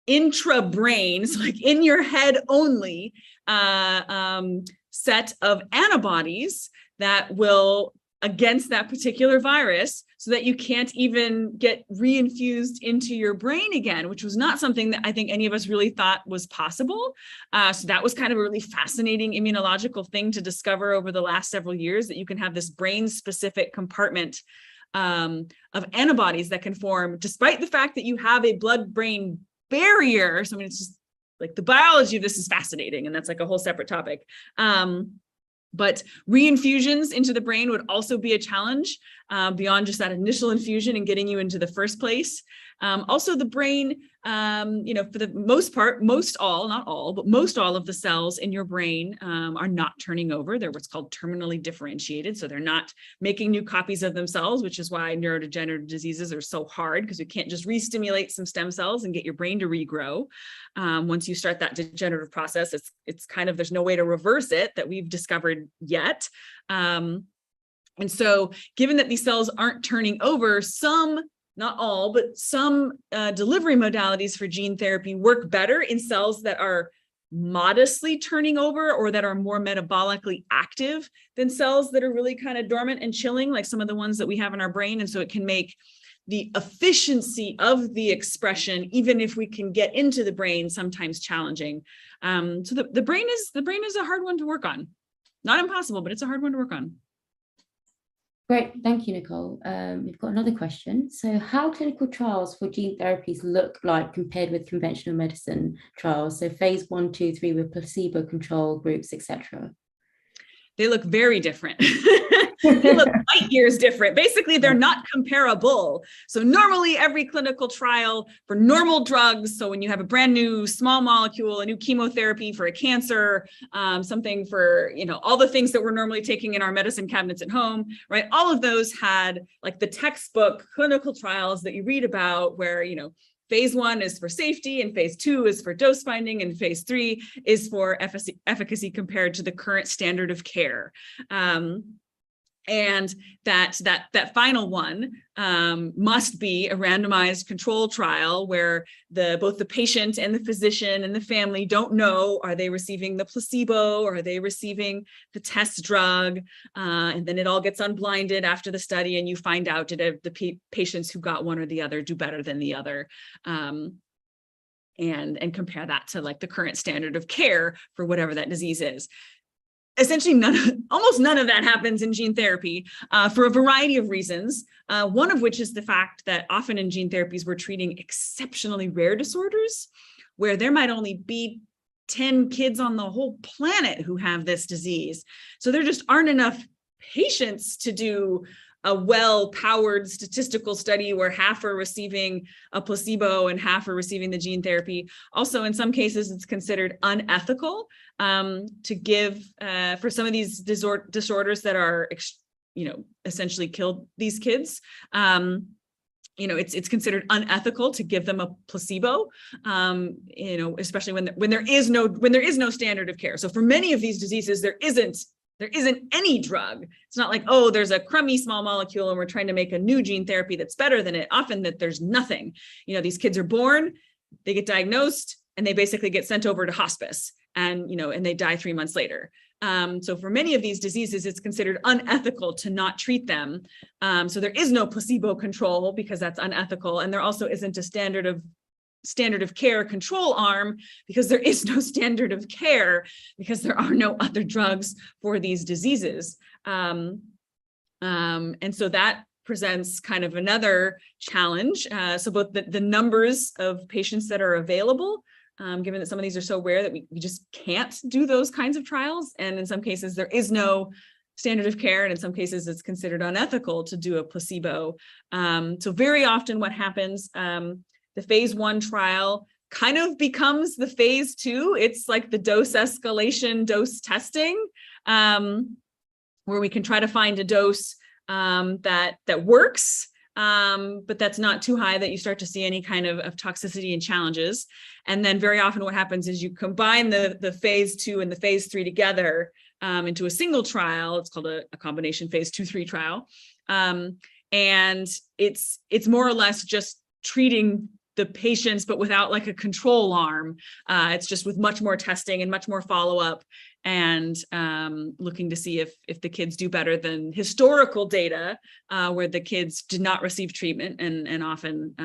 intra-brain, so in your head only, set of antibodies that will against that particular virus, so that you can't even get reinfused into your brain again, which was not something that I think any of us really thought was possible. So that was kind of a really fascinating immunological thing to discover over the last several years, that you can have this brain-specific compartment of antibodies that can form, despite the fact that you have a blood-brain barrier. So it's just the biology of this is fascinating, and that's a whole separate topic. But reinfusions into the brain would also be a challenge beyond just that initial infusion and getting you into the first place. Also, the brain, for the most part, not all, but most all of the cells in your brain are not turning over. They're what's called terminally differentiated. So they're not making new copies of themselves, which is why neurodegenerative diseases are so hard, because we can't just re-stimulate some stem cells and get your brain to regrow. Once you start that degenerative process, it's kind of, there's no way to reverse it that we've discovered yet. And so given that these cells aren't turning over, not all, but some delivery modalities for gene therapy work better in cells that are modestly turning over or that are more metabolically active than cells that are really kind of dormant and chilling, like some of the ones that we have in our brain. And so it can make the efficiency of the expression, even if we can get into the brain, sometimes challenging. So the brain is a hard one to work on. Not impossible, but it's a hard one to work on. Great, thank you, Nicole. We've got another question. So how clinical trials for gene therapies look like compared with conventional medicine trials? So phase 1, 2, 3 with placebo control groups, etc. They look very different. They look light years different. Basically, they're not comparable. So normally every clinical trial for normal drugs, so when you have a brand new small molecule, a new chemotherapy for a cancer, something for, all the things that we're normally taking in our medicine cabinets at home, right? All of those had the textbook clinical trials that you read about where, phase 1 is for safety, and phase 2 is for dose finding, and phase 3 is for efficacy compared to the current standard of care. And that final one must be a randomized control trial where both the patient and the physician and the family don't know, are they receiving the placebo or are they receiving the test drug? And then it all gets unblinded after the study, and you find out, did the patients who got one or the other do better than the other? And compare that to like the current standard of care for whatever that disease is. Essentially, almost none of that happens in gene therapy for a variety of reasons. One of which is the fact that often in gene therapies, we're treating exceptionally rare disorders where there might only be 10 kids on the whole planet who have this disease. So there just aren't enough patients to do a well-powered statistical study where half are receiving a placebo and half are receiving the gene therapy. Also, in some cases, it's considered unethical to give for some of these disorders that are, essentially killed these kids. It's considered unethical to give them a placebo, especially when there is no standard of care. So for many of these diseases, there isn't any drug. It's not like, oh, there's a crummy small molecule and we're trying to make a new gene therapy that's better than it. Often that there's nothing. These kids are born, they get diagnosed, and they basically get sent over to hospice, and they die 3 months later. So for many of these diseases, it's considered unethical to not treat them. So there is no placebo control because that's unethical. And there also isn't a standard of care control arm because there is no standard of care because there are no other drugs for these diseases. And so that presents kind of another challenge. So both the numbers of patients that are available, given that some of these are so rare that we just can't do those kinds of trials. And in some cases, there is no standard of care. And in some cases, it's considered unethical to do a placebo. So very often what happens, the phase 1 trial kind of becomes the phase 2. It's like the dose escalation, dose testing, where we can try to find a dose that works, but that's not too high that you start to see any kind of toxicity and challenges. And then very often what happens is you combine the phase 2 and the phase 3 together into a single trial. It's called a combination phase 2-3 trial. And it's more or less just treating the patients, but without like a control arm. It's just with much more testing and much more follow-up, and looking to see if the kids do better than historical data where the kids did not receive treatment and often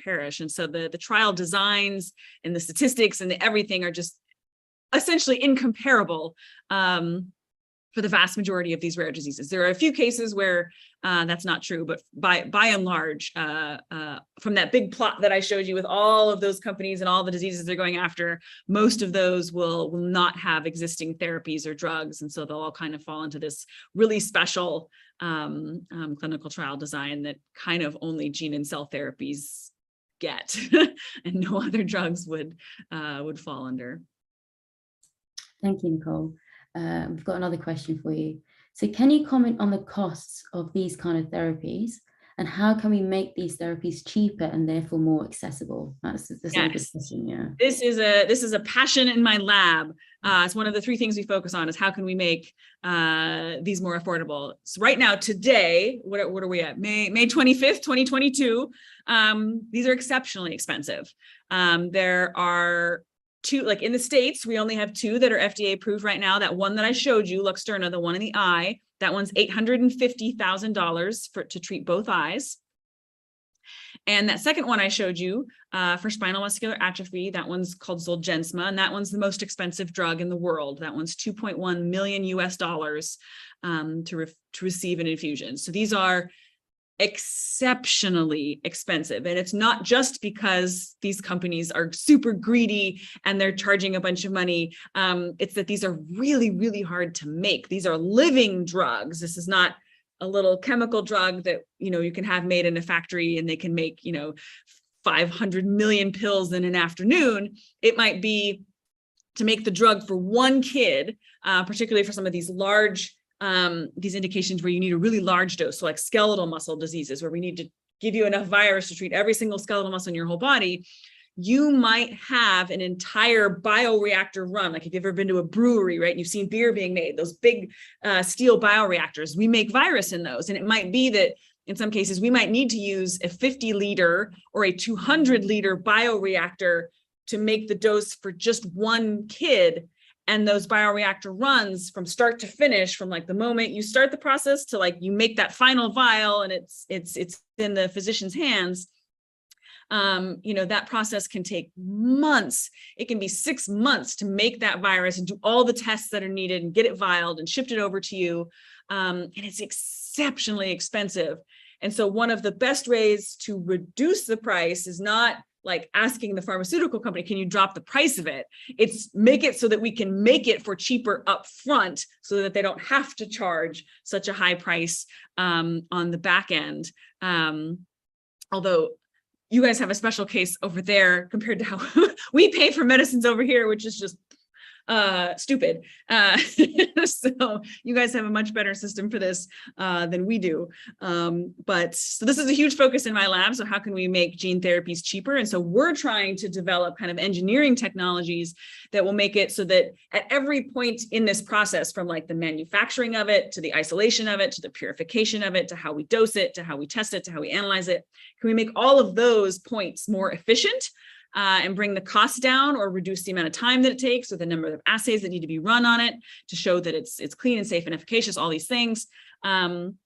perish. And so the trial designs and the statistics and the everything are just essentially incomparable for the vast majority of these rare diseases. There are a few cases where that's not true, but by and large, from that big plot that I showed you with all of those companies and all the diseases they're going after, most of those will not have existing therapies or drugs. And so they'll all kind of fall into this really special clinical trial design that kind of only gene and cell therapies get and no other drugs would fall under. Thank you, Nicole. We've got another question for you. So can you comment on the costs of these kind of therapies, and how can we make these therapies cheaper and therefore more accessible? That's the question, yeah. This is a passion in my lab. It's one of the 3 things we focus on is how can we make these more affordable. So right now, today, what are we at? May 25th, 2022. These are exceptionally expensive. There are 2, like in the States, we only have 2 that are FDA approved right now. That one that I showed you, Luxturna, the one in the eye, that one's $850,000 to treat both eyes. And that second one I showed you for spinal muscular atrophy, that one's called Zolgensma, and that one's the most expensive drug in the world. That one's $2.1 million to receive an infusion. So these are exceptionally expensive. And it's not just because these companies are super greedy and they're charging a bunch of money. It's that these are really, really hard to make. These are living drugs. This is not a little chemical drug that, you can have made in a factory and they can make, 500 million pills in an afternoon. It might be to make the drug for one kid, particularly for some of these large these indications where you need a really large dose, so like skeletal muscle diseases, where we need to give you enough virus to treat every single skeletal muscle in your whole body, you might have an entire bioreactor run. Like if you've ever been to a brewery, right? You've seen beer being made, those big steel bioreactors. We make virus in those. And it might be that in some cases, we might need to use a 50-liter or a 200-liter bioreactor to make the dose for just one kid. And those bioreactor runs from start to finish, from like the moment you start the process to like you make that final vial and it's in the physician's hands. That process can take months. It can be 6 months to make that virus and do all the tests that are needed and get it vialed and shipped it over to you. And it's exceptionally expensive. And so one of the best ways to reduce the price is not like asking the pharmaceutical company, can you drop the price of it? It's make it so that we can make it for cheaper up front so that they don't have to charge such a high price on the back end. Although you guys have a special case over there compared to how we pay for medicines over here, which is just stupid. So you guys have a much better system for this than we do. But so this is a huge focus in my lab. So how can we make gene therapies cheaper? And so we're trying to develop kind of engineering technologies that will make it so that at every point in this process, from like the manufacturing of it, to the isolation of it, to the purification of it, to how we dose it, to how we test it, to how we analyze it, can we make all of those points more efficient? And bring the cost down or reduce the amount of time that it takes or the number of assays that need to be run on it to show that it's clean and safe and efficacious, all these things. Come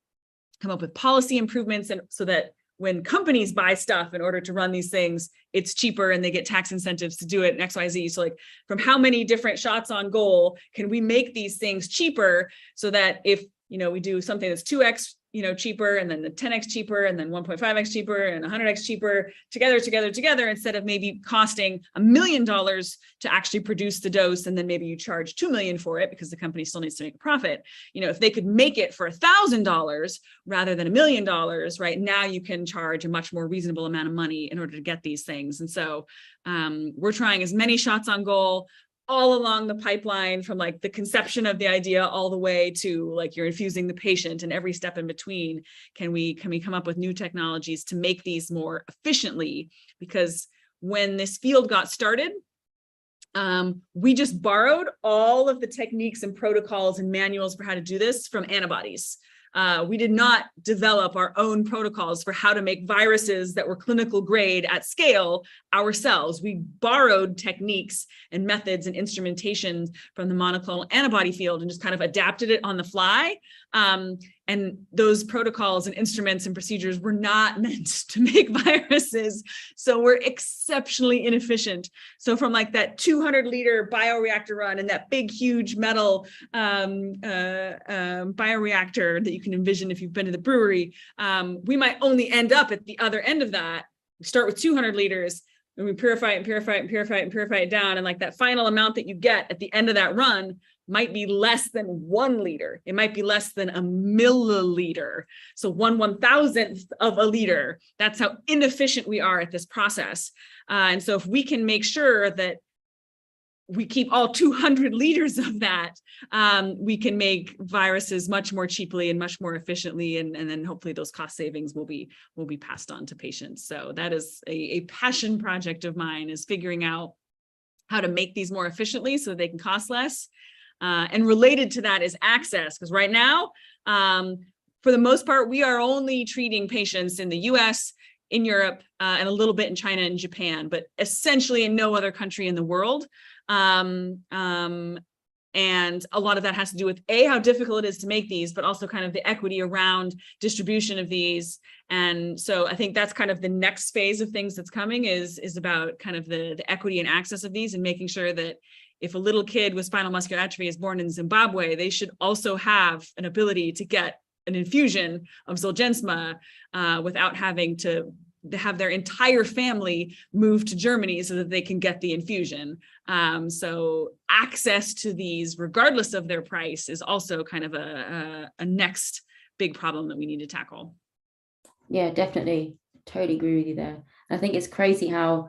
up with policy improvements and so that when companies buy stuff in order to run these things, it's cheaper and they get tax incentives to do it in XYZ. So like from how many different shots on goal can we make these things cheaper so that if we do something that's 2x cheaper and then the 10x cheaper and then 1.5x cheaper and 100x cheaper together, instead of maybe costing $1 million to actually produce the dose. And then maybe you charge $2 million for it because the company still needs to make a profit. If they could make it for $1,000 rather than $1 million, right now you can charge a much more reasonable amount of money in order to get these things. And so we're trying as many shots on goal all along the pipeline, from like the conception of the idea all the way to like you're infusing the patient and every step in between. Can we come up with new technologies to make these more efficiently? Because when this field got started, we just borrowed all of the techniques and protocols and manuals for how to do this from antibodies. We did not develop our own protocols for how to make viruses that were clinical grade at scale ourselves. We borrowed techniques and methods and instrumentation from the monoclonal antibody field and just kind of adapted it on the fly. And those protocols and instruments and procedures were not meant to make viruses. So we're exceptionally inefficient. So from like that 200-liter bioreactor run and that big, huge metal bioreactor that you can envision if you've been to the brewery, we might only end up at the other end of that. We start with 200 liters and we purify it and purify it and purify it and purify it down. And like that final amount that you get at the end of that run might be less than 1 liter. It might be less than a milliliter. So 1/1000th of a liter. That's how inefficient we are at this process. And so if we can make sure that we keep all 200 liters of that, we can make viruses much more cheaply and much more efficiently. And then hopefully those cost savings will be passed on to patients. So that is a passion project of mine, is figuring out how to make these more efficiently so they can cost less. And related to that is access, because right now, for the most part, we are only treating patients in the US, in Europe, and a little bit in China and Japan, but essentially in no other country in the world. And a lot of that has to do with how difficult it is to make these, but also kind of the equity around distribution of these. And so I think that's kind of the next phase of things that's coming is about kind of the equity and access of these, and making sure that if a little kid with spinal muscular atrophy is born in Zimbabwe, they should also have an ability to get an infusion of Zolgensma without having to have their entire family move to Germany so that they can get the infusion. So access to these, regardless of their price, is also kind of a next big problem that we need to tackle. Yeah, definitely. Totally agree with you there. I think it's crazy how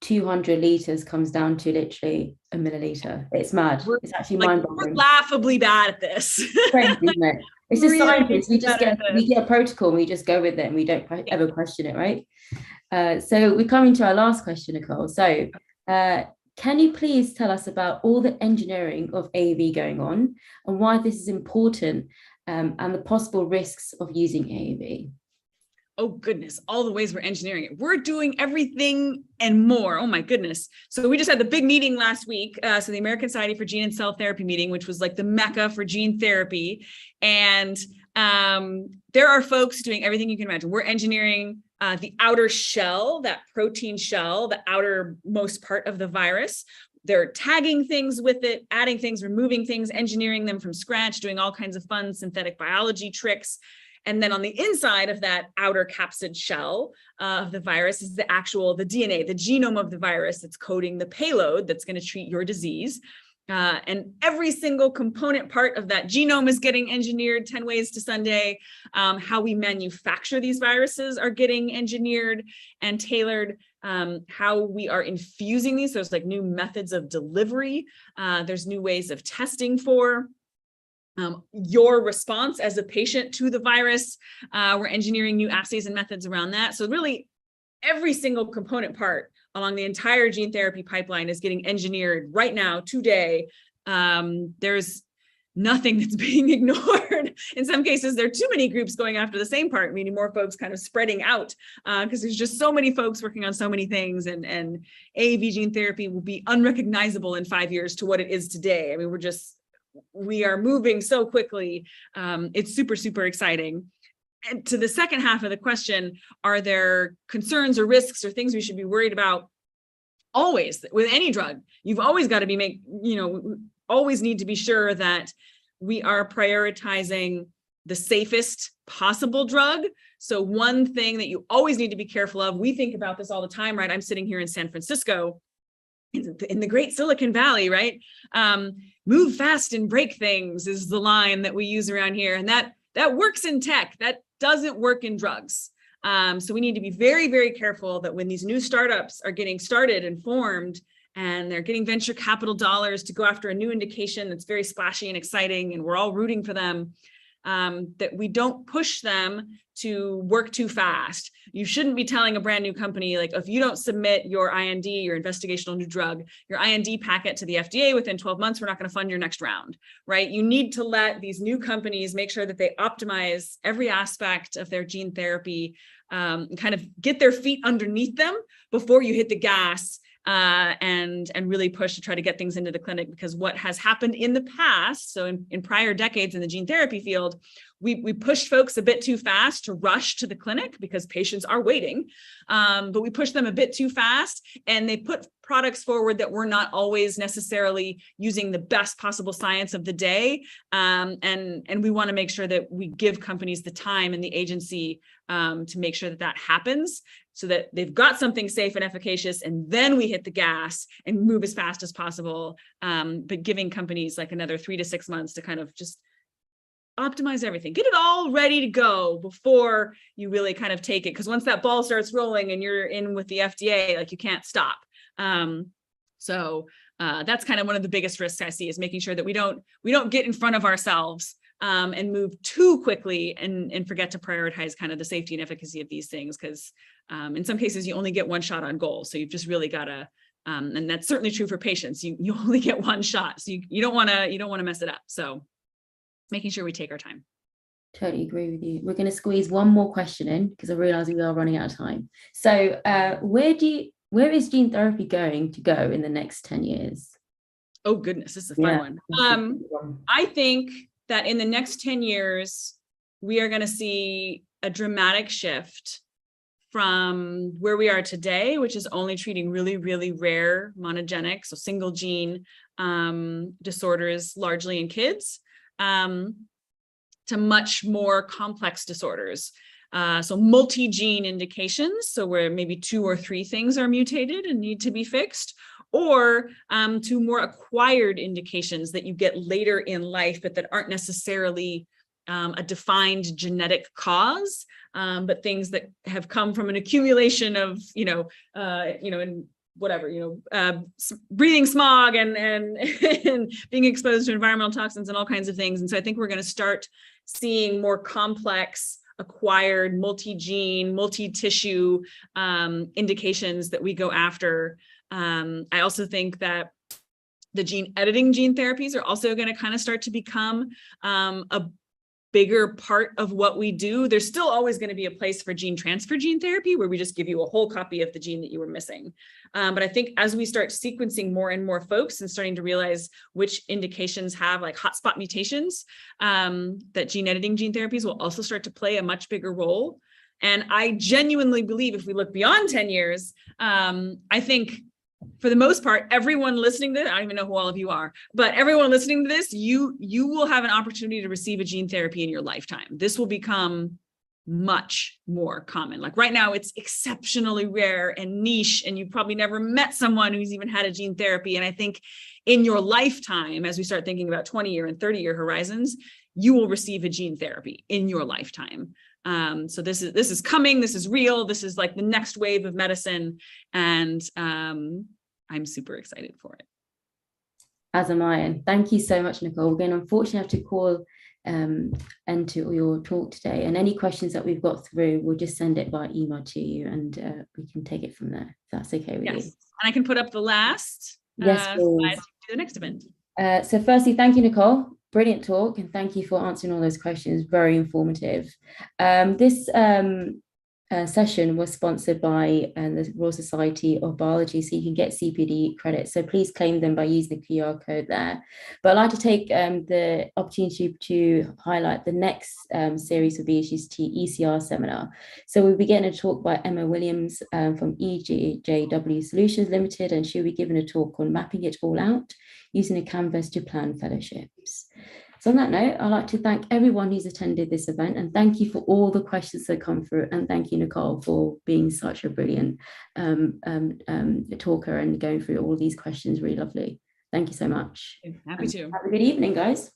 200 liters comes down to literally a milliliter. It's mad. It's actually mind-boggling. We're laughably bad at this. Crazy, isn't it? It's just scientists. Better We get a protocol and we just go with it and we don't ever question it, right? So we're coming to our last question, Nicole. So can you please tell us about all the engineering of AAV going on and why this is important and the possible risks of using AAV? Oh goodness, all the ways we're engineering it. We're doing everything and more. Oh my goodness. So we just had the big meeting last week. So the American Society for Gene and Cell Therapy meeting, which was like the mecca for gene therapy. And there are folks doing everything you can imagine. We're engineering the outer shell, that protein shell, the outermost part of the virus. They're tagging things with it, adding things, removing things, engineering them from scratch, doing all kinds of fun synthetic biology tricks. And then on the inside of that outer capsid shell of the virus is the DNA, the genome of the virus that's coding the payload that's going to treat your disease. And every single component part of that genome is getting engineered 10 ways to Sunday. How we manufacture these viruses are getting engineered and tailored. How we are infusing these. There's like new methods of delivery. There's new ways of testing for your response as a patient to the virus. We're engineering new assays and methods around that. So really every single component part along the entire gene therapy pipeline is getting engineered right now, today. There's nothing that's being ignored. In some cases, there are too many groups going after the same part, meaning more folks kind of spreading out because there's just so many folks working on so many things, and AAV gene therapy will be unrecognizable in 5 years to what it is today. I mean, we are moving so quickly. It's super, super exciting. And to the second half of the question, are there concerns or risks or things we should be worried about? Always, with any drug, you've always got to be always need to be sure that we are prioritizing the safest possible drug. So one thing that you always need to be careful of, we think about this all the time, right? I'm sitting here in San Francisco, in the great Silicon Valley, right? Move fast and break things is the line that we use around here. And that works in tech, that doesn't work in drugs. So we need to be very, very careful that when these new startups are getting started and formed and they're getting venture capital dollars to go after a new indication that's very splashy and exciting, and we're all rooting for them, that we don't push them to work too fast. You shouldn't be telling a brand new company, like, if you don't submit your IND, your investigational new drug, your IND packet to the FDA within 12 months, we're not going to fund your next round, right? You need to let these new companies make sure that they optimize every aspect of their gene therapy, kind of get their feet underneath them before you hit the gas and really push to try to get things into the clinic. Because what has happened in the past, so in prior decades in the gene therapy field, we pushed folks a bit too fast to rush to the clinic because patients are waiting, but we pushed them a bit too fast, and they put products forward that were not always necessarily using the best possible science of the day. And we want to make sure that we give companies the time and the agency to make sure that happens, so that they've got something safe and efficacious, and then we hit the gas and move as fast as possible. But giving companies like another 3 to 6 months to kind of just optimize everything, get it all ready to go before you really kind of take it. Because once that ball starts rolling and you're in with the FDA, like, you can't stop. So that's kind of one of the biggest risks I see, is making sure that we don't get in front of ourselves and move too quickly and forget to prioritize kind of the safety and efficacy of these things. Because in some cases you only get one shot on goal. So you've just really got to, and that's certainly true for patients. You only get one shot. So you don't want to mess it up. So making sure we take our time. Totally agree with you. We're going to squeeze one more question in because I realize we are running out of time. So where is gene therapy going to go in the next 10 years? Oh goodness, this is a fun one. I think that in the next 10 years, we are going to see a dramatic shift from where we are today, which is only treating really, really rare monogenic, so single gene disorders, largely in kids, to much more complex disorders. So multi-gene indications, so where maybe 2 or 3 things are mutated and need to be fixed, or to more acquired indications that you get later in life, but that aren't necessarily a defined genetic cause, but things that have come from an accumulation of, in whatever, breathing smog and and being exposed to environmental toxins and all kinds of things. And so I think we're going to start seeing more complex, acquired, multi-gene, multi-tissue indications that we go after. I also think that the gene editing gene therapies are also going to kind of start to become a bigger part of what we do. There's still always going to be a place for gene transfer gene therapy, where we just give you a whole copy of the gene that you were missing. But I think as we start sequencing more and more folks and starting to realize which indications have like hotspot mutations, that gene editing gene therapies will also start to play a much bigger role. And I genuinely believe if we look beyond 10 years, I think for the most part, everyone listening to this, I don't even know who all of you are, but everyone listening to this, you will have an opportunity to receive a gene therapy in your lifetime. This will become much more common. Like right now, it's exceptionally rare and niche, and you've probably never met someone who's even had a gene therapy. And I think in your lifetime, as we start thinking about 20-year and 30-year horizons, you will receive a gene therapy in your lifetime. So this is coming, this is real, this is like the next wave of medicine, and I'm super excited for it. As am I, and thank you so much, Nicole. We're going to unfortunately have to call end to your talk today, and any questions that we've got through, we'll just send it by email to you, and we can take it from there, if that's okay with you. And I can put up the last slides to the next event. So firstly, thank you, Nicole. Brilliant talk, and thank you for answering all those questions. Very informative. This session was sponsored by the Royal Society of Biology, so you can get CPD credits. So please claim them by using the QR code there. But I'd like to take the opportunity to highlight the next series of BSGCT ECR seminar. So we'll be getting a talk by Emma Williams from EJW Solutions Limited, and she'll be giving a talk on mapping it all out using a canvas to plan fellowships. So on that note, I'd like to thank everyone who's attended this event, and thank you for all the questions that come through, and thank you, Nicole, for being such a brilliant talker and going through all these questions. Really lovely. Thank you so much. Happy to. Have a good evening, guys.